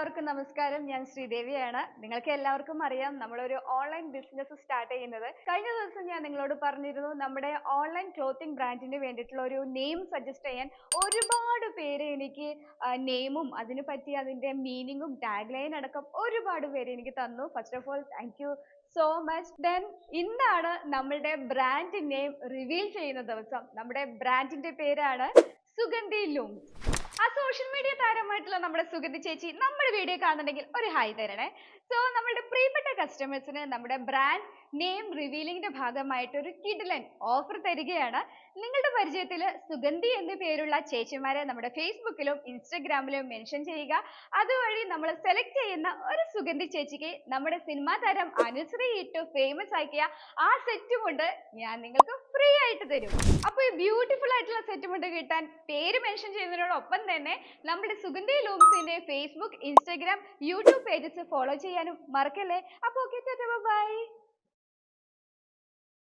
എല്ലാവർക്കും നമസ്കാരം. ഞാൻ ശ്രീദേവിയാണ്. നിങ്ങൾക്ക് എല്ലാവർക്കും അറിയാം നമ്മളൊരു ഓൺലൈൻ ബിസിനസ് സ്റ്റാർട്ട് ചെയ്യുന്നത്. കഴിഞ്ഞ ദിവസം ഞാൻ നിങ്ങളോട് പറഞ്ഞിരുന്നു നമ്മുടെ ഓൺലൈൻ ക്ലോത്തിങ് ബ്രാൻഡിന് വേണ്ടിയിട്ടുള്ള ഒരു നെയിം സജസ്റ്റ് ചെയ്യാൻ ഒരുപാട് പേര് എനിക്ക് നെയിമും അതിനെ പറ്റി അതിന്റെ മീനിങ്ങും ടാഗ് ലൈൻ അടക്കം ഒരുപാട് പേര് എനിക്ക് തന്നു. First of all thank you so much. Then ഇന്നാണ് നമ്മളുടെ ബ്രാൻഡ് നെയിം റിവീൽ ചെയ്യുന്ന ദിവസം. നമ്മുടെ ബ്രാൻഡിന്റെ പേരാണ് സുഗന്ധി ലൂംസ്. ആ സോഷ്യൽ മീഡിയ താരമായിട്ടുള്ള നമ്മുടെ സുഗന്ധി ചേച്ചി നമ്മുടെ വീഡിയോ കാണുന്നുണ്ടെങ്കിൽ ഒരു ഹായ് തരണേ. സോ നമ്മുടെ പ്രിയപ്പെട്ട കസ്റ്റമേഴ്സിന് നമ്മുടെ ബ്രാൻഡ് നെയിം റിവീലിംഗിന്റെ ഭാഗമായിട്ട് ഒരു കിടിലൻ ഓഫർ തരികയാണ്. നിങ്ങളുടെ പരിചയത്തിൽ സുഗന്ധി എന്ന പേരുള്ള ചേച്ചിമാരെ നമ്മുടെ ഫേസ്ബുക്കിലും ഇൻസ്റ്റഗ്രാമിലും മെൻഷൻ ചെയ്യുക. അതുവഴി നമ്മൾ സെലക്ട് ചെയ്യുന്ന ഒരു സുഗന്ധി ചേച്ചിക്ക് നമ്മുടെ സിനിമാ താരം അനുശ്രീ ഇട്ട് ഫേമസ് ആക്കിയ ആ സെറ്റ് കൊണ്ട് ഞാൻ നിങ്ങൾക്ക് ഫ്രീ ആയിട്ട് തരും. അപ്പോൾ ഈ ബ്യൂട്ടിഫുൾ ആയിട്ടുള്ള സെറ്റ് കൊണ്ട് കിട്ടാൻ പേര് മെൻഷൻ ചെയ്യുന്നതിനോടൊപ്പം തന്നെ നമ്മുടെ സുഗന്ധി ലൂംസിന്റെ Facebook, Instagram, YouTube pages follow ചെയ്യാനും മറക്കല്ലേ. അപ്പോൾ ഓക്കെ, ബൈ.